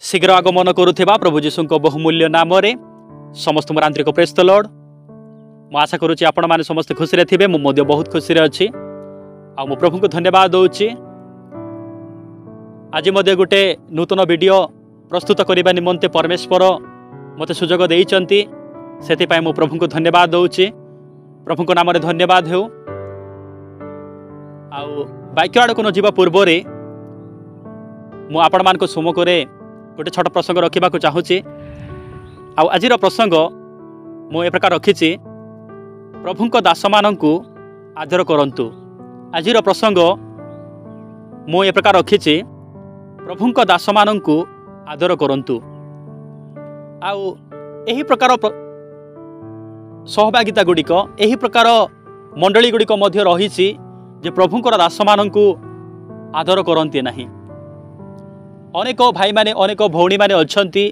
शीघ्र आगमन करुवा प्रभु जीशु बहुमूल्य नाम समस्त मोर आंतरिक प्रेज द लॉर्ड। मु आशा करुच्ची आपण मैंने समस्त खुशी थे। मुझे बहुत खुशी अच्छी आ प्रभु को धन्यवाद दूची। आज मध्य गोटे नूतन वीडियो प्रस्तुत करने निमंते परमेश्वर मते सुजोग देइचंती, सेतिपाई मु प्रभु को धन्यवाद दूची। प्रभु को नाम धन्यवाद हो। वाक्य आड़ को जीवा पूर्व मु आपण मान सम्मुख गोटे छोट प्रसंग रखा चाहूँगी। आज प्रसंग मु ए प्रकार रखी प्रभु दास मानू आदर करंतु। आज प्रसंग मु ए प्रकार रखी प्रभु दास मानू आदर करंतु। यही प्रकार सहभागिता गुड़िक यही प्रकार मंडली गुड़िक मध्य रही जे प्रभुंकर दास मानू आदर करती नहीं। अनेक भाई माने अनेक भौणी माने अच्छी,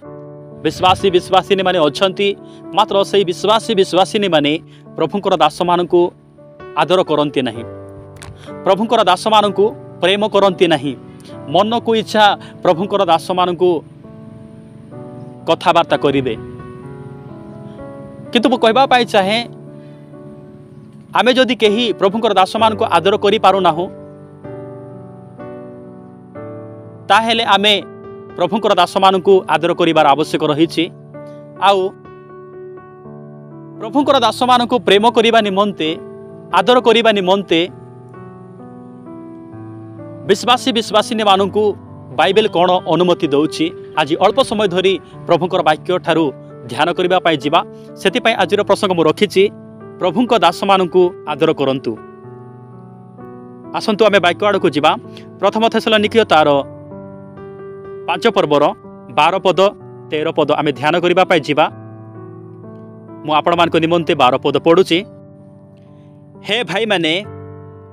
विश्वासी विश्वासिनी माने अच्छी, मात्र से विश्वासी विश्वासिनी माने प्रभुंकर दास मानू आदर करती नहीं, प्रभुंकर दास मानू प्रेम करती नहीं। मन को इच्छा प्रभुंकर दास मानू कथबार्ता करेंगे, किंतु मु कहवाई चाहे आमे जदि कहीं प्रभुंकर दास मानू आदर करि पारुना ताहेले आमे प्रभुंकर दास मानू आदर करिवार आवश्यक रही। प्रभुंकर दास मानू प्रेम करने निमंते आदर करने निमंते विश्वासी विश्वासिनी मानू बाइबल कौन अनुमति दौची आज अल्प समय धरी प्रभुंकर वाक्य ठारू ध्यान करने जावा। से आज प्रसंग मु रखी प्रभुंक दास मानू आदर करंतु। आसंतु आमे वाक्य आड़ को जीवा। प्रथम थेसलोनिकीय तार 5 पर्वर 12 पद 13 पद आमे ध्यान करने जावा। मु आपण मान निमंते 12 पद पढ़ुची। हे भाई माने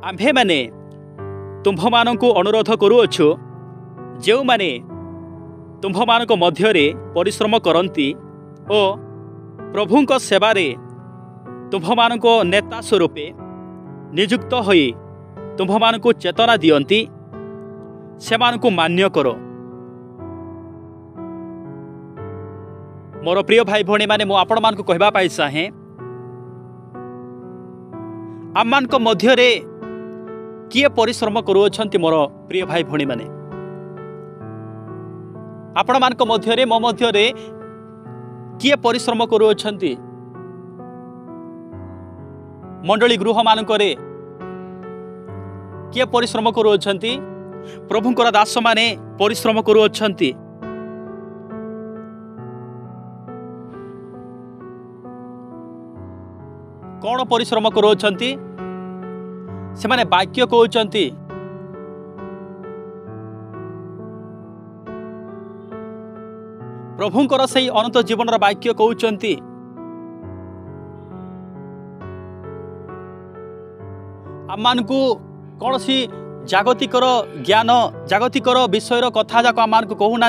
आम्भे माने तुम्भ मानू अनुरोध करुअछु, जो माने तुम्भ मानक मध्यरे परिश्रम करती और प्रभुंक सेवारे तुम्भ मानक नेता स्वरूपे नियुक्त होई तुम्भ मानक चेतना दियंती, से मानक मान्य करो। मोर प्रिय भाई भौणी माने मु आपण मान को कहबा पाई चाहे आम मान को मध्यरे किए परिश्रम करुअछंती। मोर प्रिय भाई भौणी माने आपण मान को मध्यरे मो मध्यरे किए परिश्रम करुअछंती। मंडली गृह मानकरे किए परिश्रम करुअछंती। प्रभुंकर दास माने परिश्रम करुअछंती। कौन परिश्रम करुअछंती? से माने वाक्य कहउछंती। प्रभुंकर सही अनंत जीवन वाक्य कहउछंती। आमको कौन सी जागतिकर ज्ञान जागतिकर विषयर कथा जाक आमको कहूना,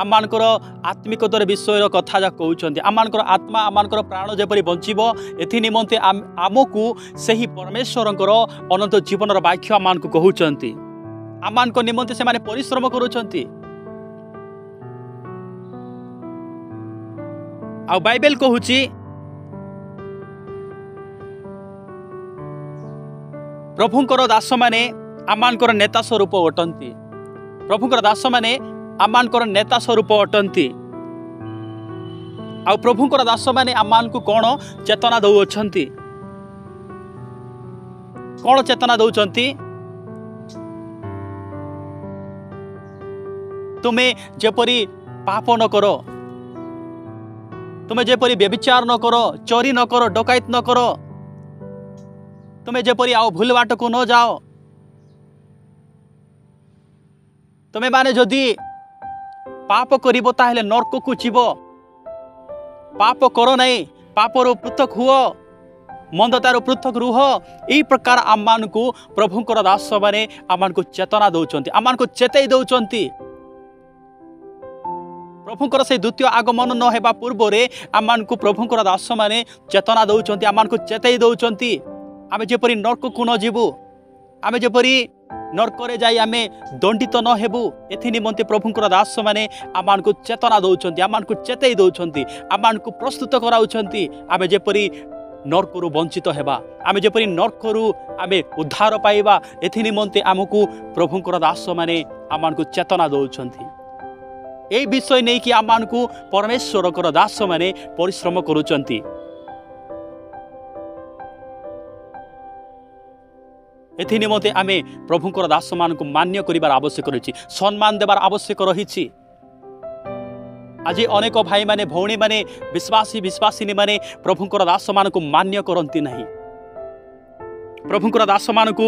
आमर आत्मिकतार विषय कथा जा कहते। आमर आत्मा आमर प्राण जेपरी बंचब एथि निमंते आमको सही परमेश्वर अनंत जीवन वाक्य आमको कहते। आम निमंते से माने परिश्रम करुछंती। आ बाइबल कहूची प्रभुंकर दास माने आमानकर नेता स्वरूप अटंती। प्रभुंकर दास माने आमानकर नेता स्वरूप अटंती। आ प्रभुंकर दास माने आमानकु कौन चेतना दउछंती? कौन चेतना दउछंती? तुमे जेपरी पाप न करो, तुमे जेपरी व्यभिचार न करो, चोरी न करो, डकायत न करो, तुमे जेपरी आओ भूल बाट को न जाओ। तुमे माने जदि पाप करिबो ताहेले नरक को जीव। पाप करो नहीं, पापर पृथक हुओ, मंदतार पृथक रुह। यही प्रकार आम मानू प्रभुंकर दास माने आमको चेतना दौरान, आमको चेतई दौरान। प्रभुंकर से द्वितीय आगमन न हेबा पूर्व आमको प्रभुंकर दास माने चेतना दौरान, आमको चेतई दौरान। आमे जेपरी नरक को न जीवु, आमे जेपरी नरकरे जाई आमे दंडित न हेबु एथि निमंते प्रभुंकर दास माने आमानकु चेतना दउछन्ति आमानकु चेतई दउछन्ति आमानकु प्रस्तुत कराउछन्ति आमे जेपरि नरकरु वंचित हेबा आमे जेपरि नरकरु आमे उद्धार पाइबा एथि निमंते आमकु प्रभुंकर दास माने आमानकु चेतना दउछन्ति एई विषय नै कि आमानकु परमेश्वरकर दास माने परिश्रम करूछन्ति एथि निमंते आमे प्रभुंकर दास मानकु मान्य करिबार आवश्यक रहिछि सम्मान देबार आवश्यक रहिछि आज अनेक भाई माने भौणी माने विश्वासिनी माने प्रभुंकर दास मानकु मान्य करंती नहीं प्रभुंकर दास मानकु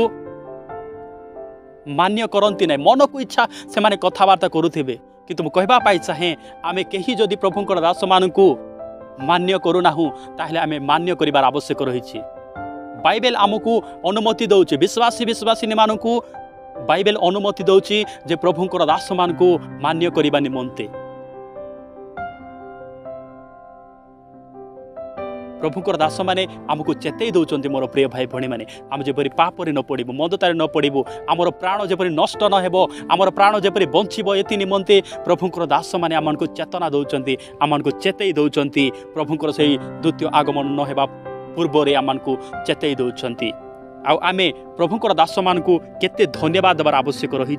मान्य करंती नहीं मन को इच्छा से माने कथावार्ता करुथिबे किंतु मु कहबा पाई चाहे आमे केही जदि प्रभुंकर दास मानकु मान्य करूनाहु ताहेले आमे मान्य करिबार आवश्यक रहिछि बाइबल आमको अनुमति दौची विश्वासिनी मानकु बाइबल अनुमति दौची जे प्रभुंकर दास मानकु मान्य करिबा निमंते प्रभुंकर दास माने आमको चेतई दौचंती मोर प्रिय भाई भणी माने आम जेपरि पापरे न पड़िबु मदतारे न पड़िबु आमर प्राण जेपरि नष्ट न हेबो आमर प्राण जेपरि बंचिबो एति निमंते प्रभुंकर दास माने आमनको चेतना दौचंती आमनको चेतई दौचंती प्रभुंकर सेही द्वितीय आगमन न हेबा पूर्व आमको चेतई दौरान आउ आमे प्रभुंकर दास मानकु केते धन्यवाद देवार आवश्यक रही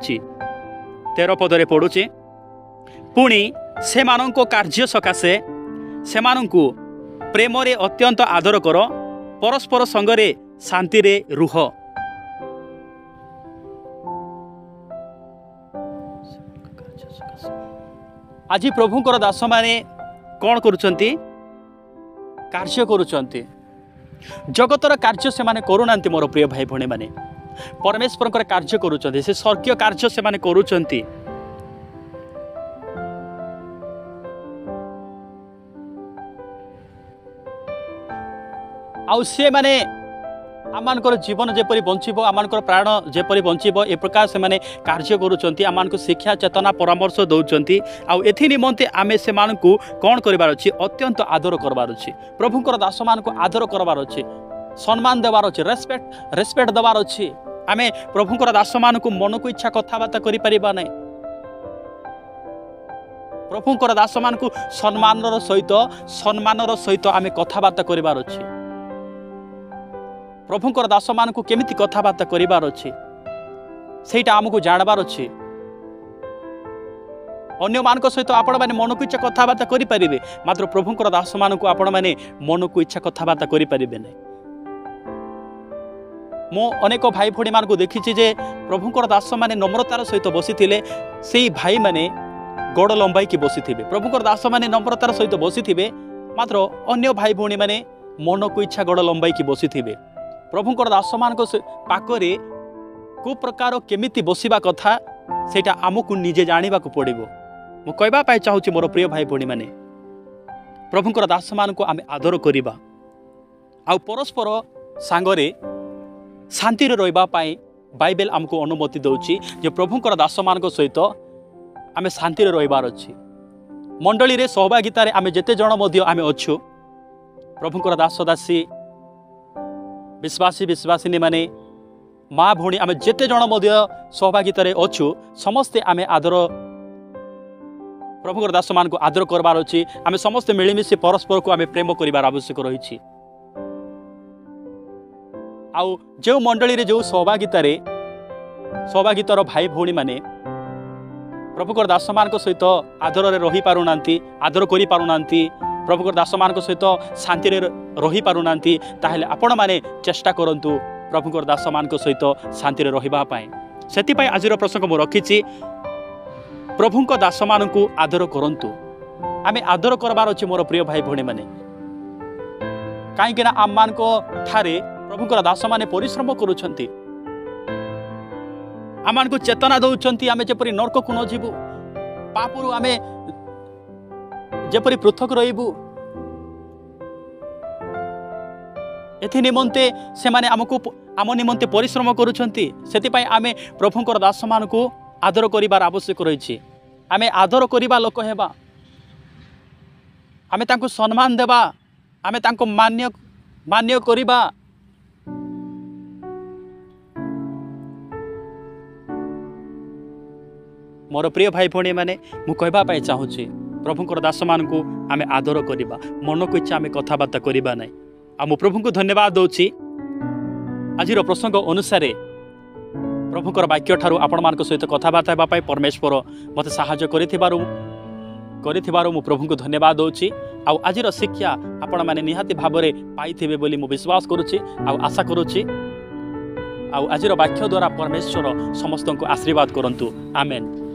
13 पदरे पढ़ुचे पुणी से मानंको कार्य सकाशे से मानंकु प्रेम रे अत्यंत आदर कर परस्पर संगरे शांति रे रुह आज प्रभुंकर दास माने कौन करुचंती कार्य करुचंती जगतर कार्य से माने करूनांती मोर प्रिय भाई भणी माने परमेश्वर कार्य करूचंती से स्वर्गीय कार्य से माने करूचंती आउ से माने आमानकर जीवन जेपरि बंचिबो आमानकर प्राण जेपरि बंचिबो ए प्रकार से माने कार्य करूचंती आमानको शिक्षा चेतना परामर्श दउचंती आउ एथि निमंते आमे से मानकु कोन करबार अछि अत्यंत आदर करबार अछि प्रभुंकर दास मानकु आदर करबार अछि सम्मान देबार अछि रेस्पेक्ट देबार अछि आमे प्रभुंकर दास मानकु मनकु इच्छा कथाबार्ता करि परिबा नै प्रभुंकर दास मानकु सम्मानर सहित आमे कथाबार्ता करिबार अछि प्रभुंकर दास मानकु केमिति कथाबार्ता करिबार अछि सेटा आमको जानबार अछि अन्य मानक सहित आपण माने मन को इच्छा कथाबार्ता करि परिबे मात्र प्रभुंकर दास मानकु आपण माने मन को इच्छा कथाबार्ता करि परिबे नै मो अनेक भाई भोणी मानकु देखिछि जे प्रभुंकर दास माने नम्रतार सहित बसिथिले सेही भाई माने गोड़ लंबाई की बसिथिबे प्रभुंकर दास माने नम्रतार सहित बसिथिबे मात्र अन्य भाई भोणी माने मन को इच्छा गोड़ लंबाई की बसिथिबे प्रभुंकर दास मानक पाखरे को प्रकार केमिति बसिबा कथा सेटा आमको निजे जानिबा को पड़िबो मु कहबा पाई चाहूची मोर प्रिय भाई भोणी माने प्रभुंकर दास मानक आमे आदर करिबा आ परस्पर सांगरे शांति रे रहबा पाई बाइबल आमको अनुमति दउची जे प्रभुंकर दास मानक सहित आमे शांति रे रहबार अछि मंडली रे सहभागिता रे आमे जेते जण मध्य आमे अछु प्रभुंकर दास दासी विश्वासिनी माने माँ भौणी आमे जेते जण मध्य सहभागिता रे अछु समस्ते आमे आदर प्रभुंकर दास मान को आदर करबार अछि आमे समस्ते मिलिमिशि परस्पर को आमे प्रेम करिबार आवश्यक रहिछि आउ जो मंडली रे जो सहभागितार भाई भौणी माने प्रभुंकर दास मान को सहित आदर रे रही पारुनांती आदर करि पारुनांती प्रभुंकर दास मान को सहित शांति रे रही पारुनांती ताहेले आपण माने चेष्टा करंतु प्रभुंकर दास मान को सहित शांति रे रहिबा पाए सेति पाई आजिर प्रसंग मु रखिछि प्रभुंकर दास मान को आदर करंतु आमे आदर करबार अछि मोर प्रिय भाई भौणी माने काई केना आम मान को थारे प्रभुंकर दास माने परिश्रम करूछंती आमान को चेतना दउछंती आमे जेपरि नरक को न जीवु पापरु आमे जेपरि पृथक रहिबु एथि निमंते से माने आमको आम निमंते परिश्रम करूछंती सेति पाई आमे प्रभुंकर दास मान को आदर करिबार आवश्यक रहिछि आमे आदर करिबा लोक हेबा आमे तांको सम्मान देबा आमे तांको मान्य करिबा मोर प्रिय भाई भाई मैंने मुझे चाहूँगी प्रभुंर दास मानू आम आदर करवा मन को इच्छा आम कथबार्ता करवा ना आ प्रभु को धन्यवाद दूची आज प्रसंग अनुसार प्रभुंर वाक्य ठारू आपण मान सहित कथबार्ता होगापाई परमेश्वर मत साहाय्य मु प्रभु को धन्यवाद दूची आज शिक्षा आपण मैंने निहाती भाव में पाई बोली मु विश्वास करुच्ची आशा करुच्ची आज वाक्य द्वारा परमेश्वर समस्त को आशीर्वाद करंतु आमेन।